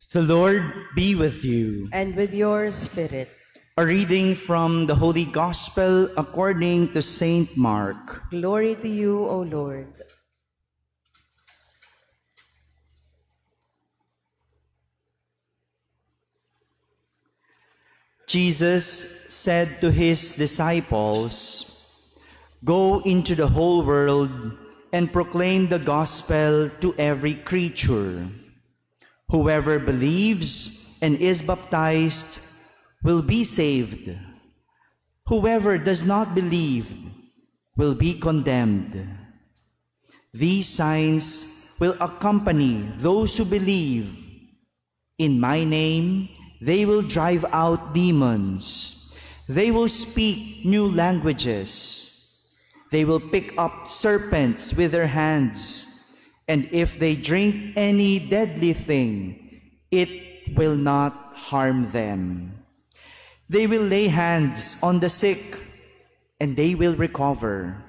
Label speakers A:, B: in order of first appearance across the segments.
A: The Lord be with you.
B: And with your spirit.
A: A reading from the Holy Gospel according to Saint Mark.
B: Glory to you, O Lord.
A: Jesus said to his disciples, "Go into the whole world and proclaim the gospel to every creature. Whoever believes and is baptized will be saved. Whoever does not believe will be condemned. These signs will accompany those who believe. In my name, they will drive out demons. They will speak new languages. They will pick up serpents with their hands. And if they drink any deadly thing, it will not harm them. They will lay hands on the sick, and they will recover."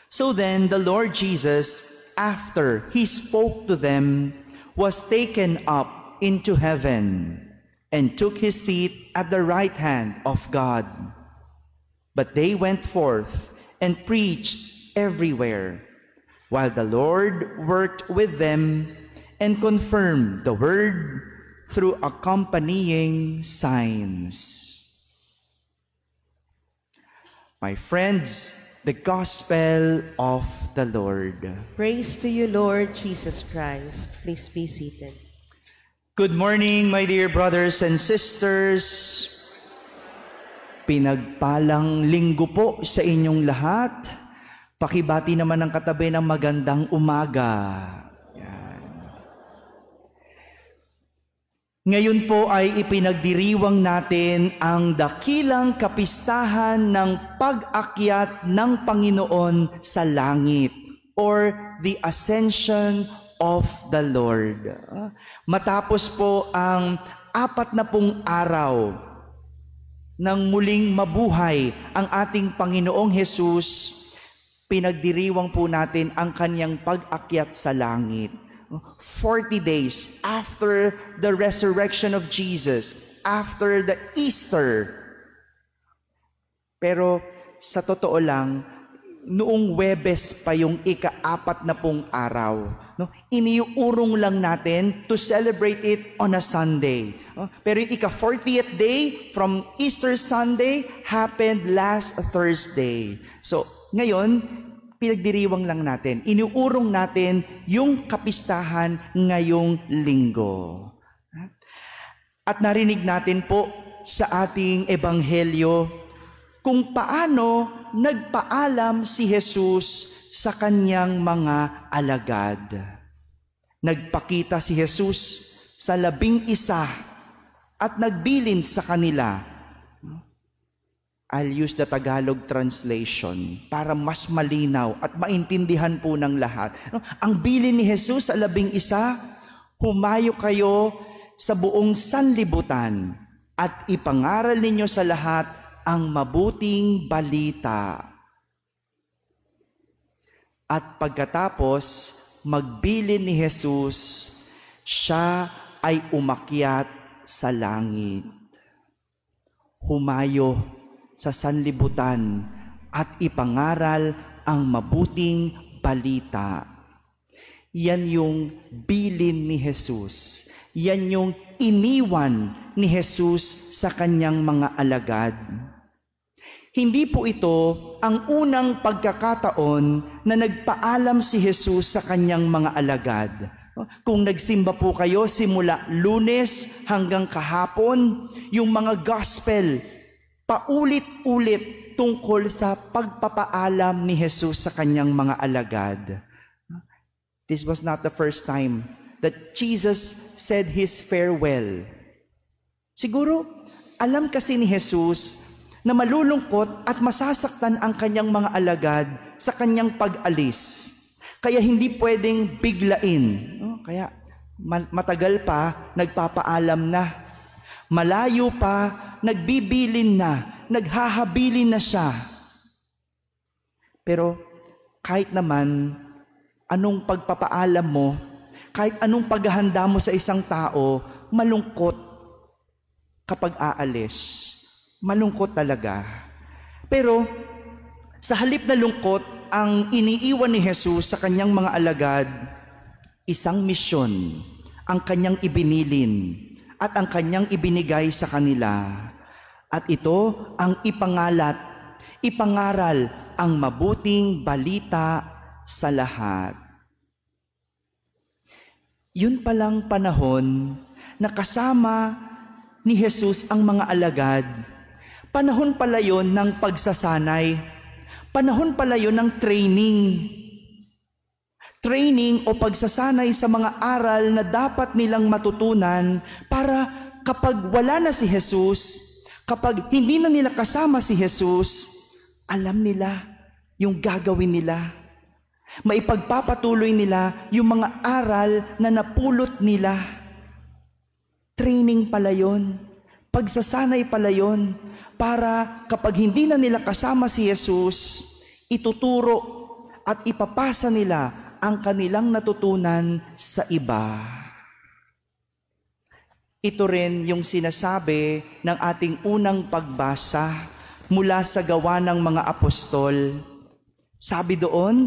A: So then the Lord Jesus, after he spoke to them, was taken up into heaven and took his seat at the right hand of God. But they went forth and preached everywhere, while the Lord worked with them and confirmed the word through accompanying signs. My friends, the Gospel of the Lord.
B: Praise to you, Lord Jesus Christ. Please be seated.
A: Good morning, my dear brothers and sisters. Pinagpalang linggo po sa inyong lahat. Pakibati naman ng katabi ng magandang umaga. Yan. Ngayon po ay ipinagdiriwang natin ang dakilang kapistahan ng pag-akyat ng Panginoon sa langit, or the Ascension of the Lord. Matapos po ang 40 araw nang muling mabuhay ang ating Panginoong Hesus, pinagdiriwang po natin ang kanyang pag-akyat sa langit. 40 days after the resurrection of Jesus, after the Easter. Pero sa totoo lang, noong Huwebes pa yung ika-40 araw. Iniuurong lang natin to celebrate it on a Sunday. Pero yung ika-40th day from Easter Sunday happened last Thursday. So ngayon, pinagdiriwang lang natin. Iniuurong natin yung kapistahan ngayong linggo. At narinig natin po sa ating ebanghelyo kung paano nagpaalam si Jesus sa kanyang mga alagad. Nagpakita si Jesus sa 11 at nagbilin sa kanila. I'll use the Tagalog translation para mas malinaw at maintindihan po ng lahat. Ang bilin ni Jesus sa 11, "Humayo kayo sa buong sanlibutan at ipangaral ninyo sa lahat ang mabuting balita." At pagkatapos magbilin ni Jesus, siya ay umakyat sa langit. Humayo sa sanlibutan at ipangaral ang mabuting balita. Yan yung bilin ni Jesus. Yan yung iniwan ni Jesus sa kanyang mga alagad. Hindi po ito ang unang pagkakataon na nagpaalam si Jesus sa kanyang mga alagad. Kung nagsimba po kayo simula Lunes hanggang kahapon, yung mga gospel, paulit-ulit tungkol sa pagpapaalam ni Jesus sa kanyang mga alagad. This was not the first time that Jesus said his farewell. Siguro, alam kasi ni Jesus na malulungkot at masasaktan ang kanyang mga alagad sa kanyang pag-alis. Kaya hindi pwedeng biglain. Kaya matagal pa, nagpapaalam na. Malayo pa, nagbibilin na, naghahabilin na siya. Pero kahit naman, anong pagpapaalam mo, Kahit anong paghahanda mo sa isang tao, malungkot kapag aalis. Malungkot talaga. Pero sa halip na lungkot, ang iniiwan ni Jesus sa kanyang mga alagad, isang misyon ang kanyang ibinilin at ang kanyang ibinigay sa kanila. At ito ang ipangaral ang mabuting balita sa lahat. Yun palang panahon na kasama ni Jesus ang mga alagad. Panahon pala yun ng pagsasanay. Panahon pala yun ng training. Training o pagsasanay sa mga aral na dapat nilang matutunan para kapag wala na si Jesus, kapag hindi na nila kasama si Jesus, alam nila yung gagawin nila. Maipagpapatuloy nila yung mga aral na napulot nila. Training pala yun. Pagsasanay pala yun. Para kapag hindi na nila kasama si Jesus, ituturo at ipapasa nila ang kanilang natutunan sa iba. Ito rin yung sinasabi ng ating unang pagbasa mula sa Gawa ng mga Apostol. Sabi doon,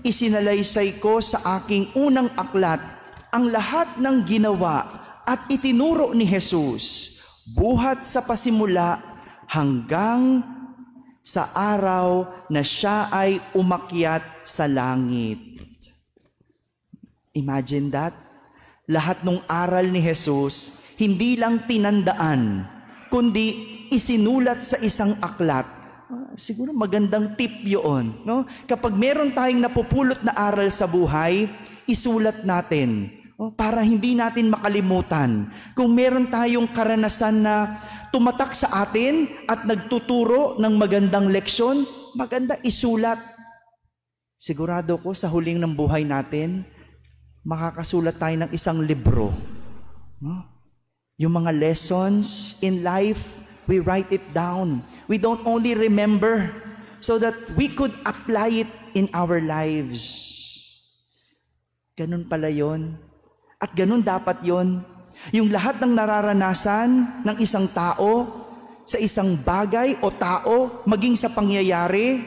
A: isinalaysay ko sa aking unang aklat ang lahat ng ginawa at itinuro ni Jesus, buhat sa pasimula hanggang sa araw na siya ay umakyat sa langit. Imagine that. Lahat ng aral ni Jesus, hindi lang tinandaan, kundi isinulat sa isang aklat. Siguro magandang tip yun, no? Kapag meron tayong napupulot na aral sa buhay, isulat natin, no? Para hindi natin makalimutan. Kung meron tayong karanasan na tumatak sa atin at nagtuturo ng magandang leksyon, maganda isulat. Sigurado ko sa huling ng buhay natin, makakasulat tayo ng isang libro. No? Yung mga lessons in life, we write it down. We don't only remember so that we could apply it in our lives. Ganun pala yun. At ganun dapat yun. Yung lahat ng nararanasan ng isang tao, sa isang bagay o tao, maging sa pangyayari,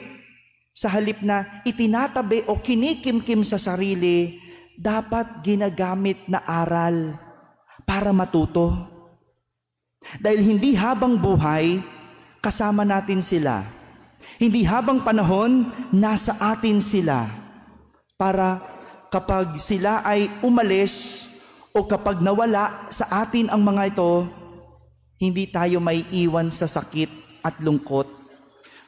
A: sa halip na itinatabi o kinikimkim sa sarili, dapat ginagamit na aral para matuto. Dahil hindi habang buhay, kasama natin sila. Hindi habang panahon, nasa atin sila. Para kapag sila ay umalis o kapag nawala sa atin ang mga ito, hindi tayo may iwan sa sakit at lungkot,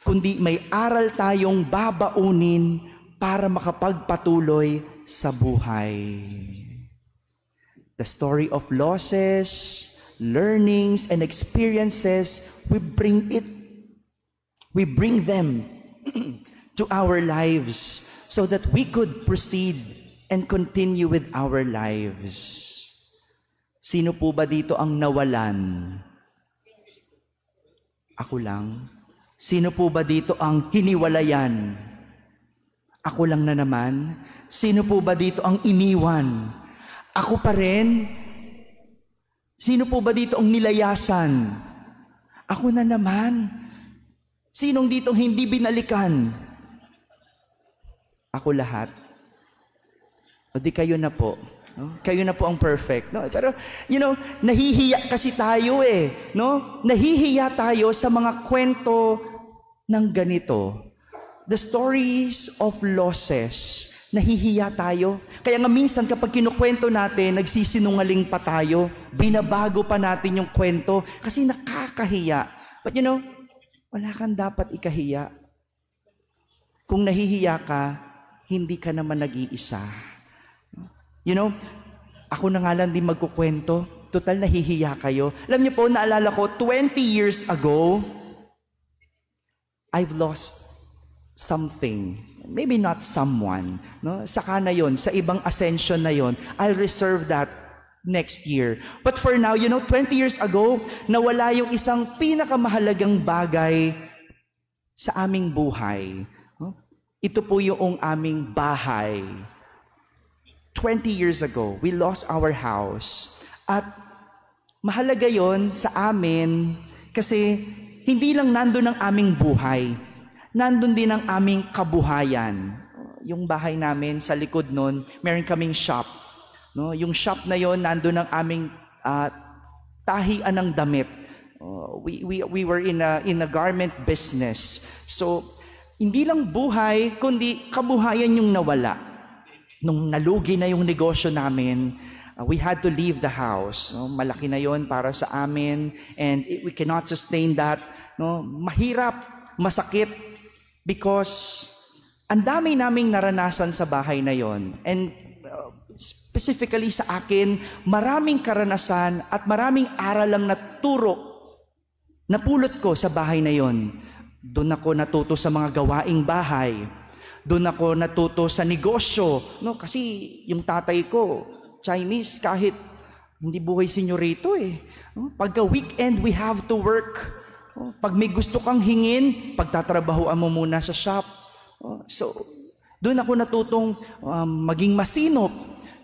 A: kundi may aral tayong babaunin para makapagpatuloy sa buhay. The story of losses, learnings and experiences, we bring them to our lives so that we could proceed and continue with our lives. Sino po ba dito ang nawalan? Ako lang. Sino po ba dito ang hiniwalayan? Ako lang na naman. Sino po ba dito ang iniwan? Ako pa rin. Sino po ba dito ang nilayasan? Ako na naman. Sinong dito hindi binalikan? Ako lahat. O di kayo na po. No? Kayo na po ang perfect. No? Pero, nahihiya kasi tayo no? Nahihiya tayo sa mga kwento ng ganito. The stories of losses. Nahihiya tayo. Kaya nga minsan kapag kinukwento natin, nagsisinungaling pa tayo, binabago pa natin yung kwento kasi nakakahiya. But wala kang dapat ikahiya. Kung nahihiya ka, hindi ka naman nag-iisa. Ako na nga lang din magkukwento. Total nahihiya kayo. Alam niyo po, naalala ko, 20 years ago, I've lost something. Maybe not someone. No? Saka na yon, sa ibang ascension na yon, I'll reserve that next year. But for now, 20 years ago, nawala yung isang pinakamahalagang bagay sa aming buhay. No? Ito po yung aming bahay. 20 years ago, we lost our house. At mahalaga yon sa amin kasi hindi lang nandun ang aming buhay, nandun din ang aming kabuhayan. Yung bahay namin sa likod nun, meron kaming shop. No? Yung shop na yon, nandun ang aming tahian ng damit. We were in a garment business. So, hindi lang buhay, kundi kabuhayan yung nawala. Nung nalugi na yung negosyo namin, we had to leave the house. No? Malaki na yon para sa amin, and we cannot sustain that. No? Mahirap, masakit, because ang dami naming naranasan sa bahay na yon. And specifically sa akin, maraming karanasan at maraming aral lang napulot ko sa bahay na yon. Doon ako natuto sa mga gawaing bahay. Doon ako natuto sa negosyo. No? Kasi yung tatay ko, Chinese, kahit hindi buhay senyorito eh. No? Pagka weekend, we have to work. No? Pag may gusto kang hingin, pagtatrabahuan mo muna sa shop. So, doon ako natutong maging masinop.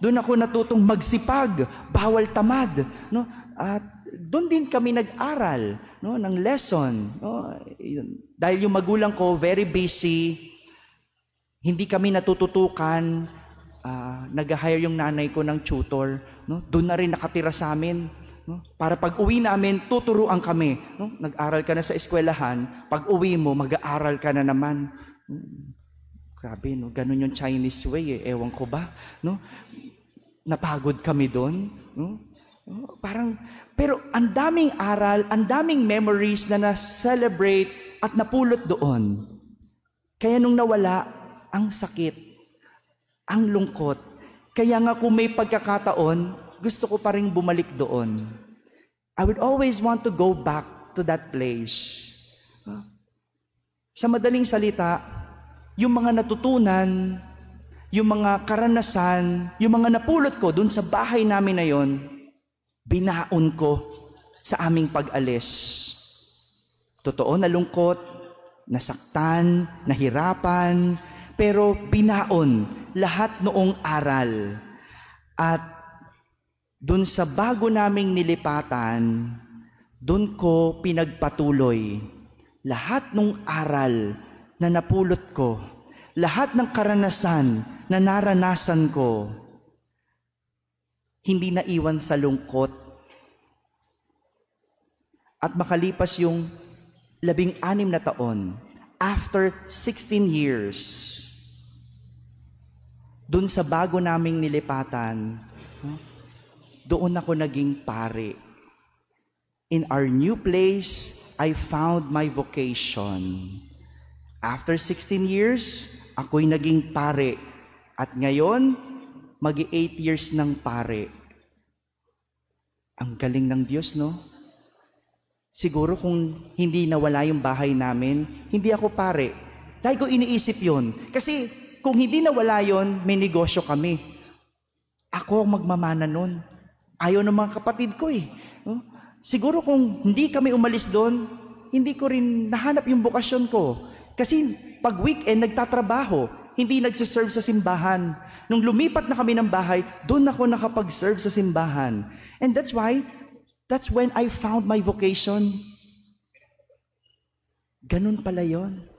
A: Doon ako natutong magsipag, bawal tamad. No? At doon din kami nag-aral, no, ng lesson. No? Dahil yung magulang ko, very busy, hindi kami natututukan, nag-hire yung nanay ko ng tutor. No? Doon na rin nakatira sa amin. No? Para pag uwi namin, tuturuan kami. No? Nag-aral ka na sa eskwelahan, pag uwi mo, mag-aaral ka na naman. Grabe, no? Ganun yung Chinese way eh. Ewan ko ba? No? Napagod kami doon. No? Pero ang daming aral, ang daming memories na na-celebrate at napulot doon. Kaya nung nawala, ang sakit, ang lungkot. Kaya nga kung may pagkakataon, gusto ko pa rin bumalik doon. I would always want to go back to that place. Sa madaling salita, yung mga natutunan, yung mga karanasan, yung mga napulot ko dun sa bahay namin na yon, binaon ko sa aming pag-alis. Totoo, nalungkot, nasaktan, nahirapan, pero binaon lahat noong aral. At dun sa bago naming nilipatan, dun ko pinagpatuloy lahat ng aral na napulot ko, lahat ng karanasan na naranasan ko, hindi naiwan sa lungkot. At makalipas yung 16 na taon, after 16 years, dun sa bago naming nilipatan, doon ako naging pare. In our new place, I found my vocation. After 16 years, ako'y naging pare. At ngayon, mag-8 years ng pare. Ang galing ng Diyos, no? Siguro kung hindi nawala yung bahay namin, hindi ako pare. Dahil ko iniisip yun. Kasi kung hindi nawala yun, may negosyo kami. Ako ang magmamana nun. Ayaw ng mga kapatid ko eh. Siguro kung hindi kami umalis doon, hindi ko rin nahanap yung bokasyon ko. Kasi pag weekend, nagtatrabaho, hindi nagsiserve sa simbahan. Nung lumipat na kami ng bahay, doon ako nakapag-serve sa simbahan. And that's when I found my vocation. Ganun pala yon.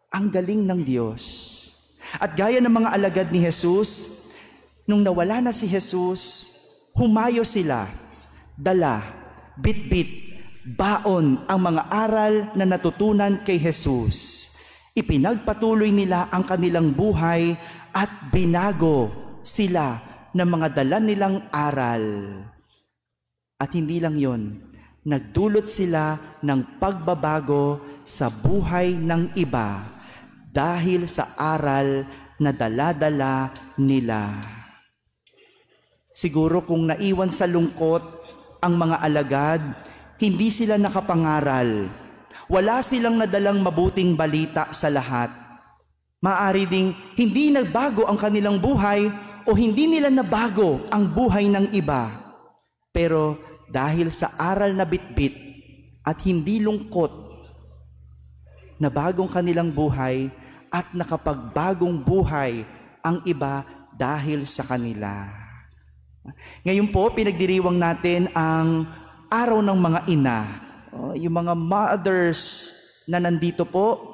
A: Ang galing ng Diyos. At gaya ng mga alagad ni Jesus, nung nawala na si Jesus, humayo sila, dala, bit-bit, baon ang mga aral na natutunan kay Jesus. Ipinagpatuloy nila ang kanilang buhay at binago sila ng mga dala nilang aral. At hindi lang yon, nagdulot sila ng pagbabago sa buhay ng iba dahil sa aral na dala-dala nila. Siguro kung naiwan sa lungkot ang mga alagad, hindi sila nakapangaral. Wala silang nadalang mabuting balita sa lahat. Maaari ding hindi nagbago ang kanilang buhay o hindi nila nabago ang buhay ng iba. Pero dahil sa aral na bitbit at hindi lungkot, nabagong kanilang buhay at nakapagbagong buhay ang iba dahil sa kanila. Ngayon po, pinagdiriwang natin ang araw ng mga ina. Yung mga mothers na nandito po,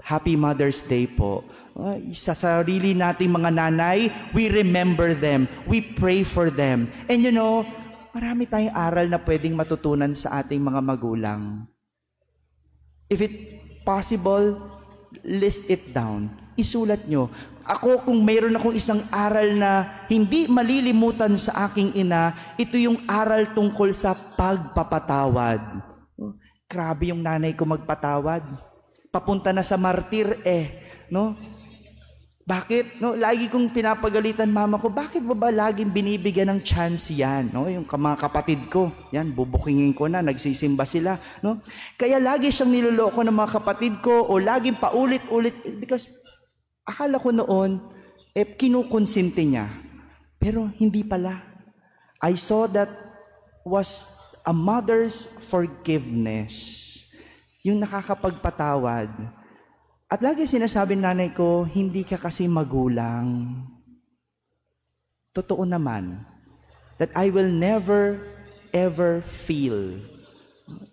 A: Happy Mother's Day po. Sa sarili nating mga nanay, we remember them. We pray for them. And you know, marami tayong aral na pwedeng matutunan sa ating mga magulang. If it possible, list it down. Isulat nyo. Ako, kung mayroon akong isang aral na hindi malilimutan sa aking ina, ito yung aral tungkol sa pagpapatawad. Grabe yung nanay ko magpatawad. Papunta na sa martir no? Bakit? No, lagi kong pinapagalitan mama ko, bakit ba laging binibigyan ng chance yan? No, yung mga kapatid ko, yan, bubukingin ko na, nagsisimba sila. No? Kaya lagi siyang niloloko ng mga kapatid ko o laging paulit-ulit because akala ko noon, kinukonsinti niya. Pero hindi pala. I saw that was a mother's forgiveness. Yung nakakapagpatawad. At lagi sinasabi nanay ko, hindi ka kasi magulang. Totoo naman, that I will never, ever feel.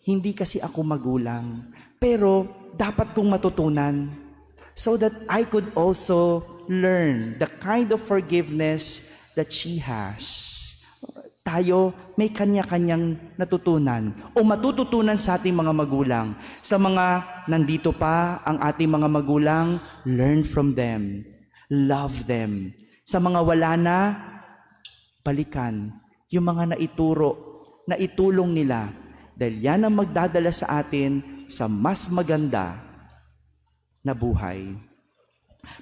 A: Hindi kasi ako magulang. Pero dapat kong matutunan so that I could also learn the kind of forgiveness that she has. Tayo may kanya-kanyang natutunan o matututunan sa ating mga magulang. Sa mga nandito pa ang ating mga magulang, learn from them. Love them. Sa mga wala na, balikan yung mga naituro, naitulong nila. Dahil yan ang magdadala sa atin sa mas maganda na buhay.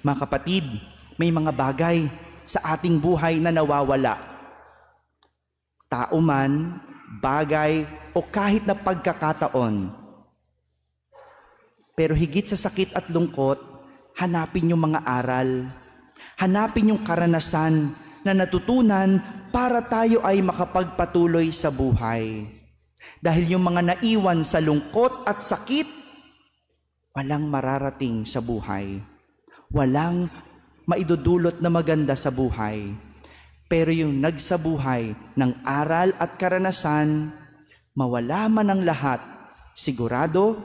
A: Mga kapatid, may mga bagay sa ating buhay na nawawala. Tao man, bagay, o kahit na pagkakataon. Pero higit sa sakit at lungkot, hanapin yung mga aral. Hanapin yung karanasan na natutunan para tayo ay makapagpatuloy sa buhay. Dahil yung mga naiwan sa lungkot at sakit, walang mararating sa buhay. Walang maidudulot na maganda sa buhay. Pero yung nagsabuhay ng aral at karanasan, mawala man ang lahat, sigurado,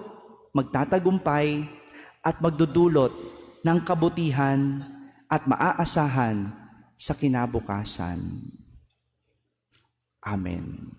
A: magtatagumpay at magdudulot ng kabutihan at maaasahan sa kinabukasan. Amen.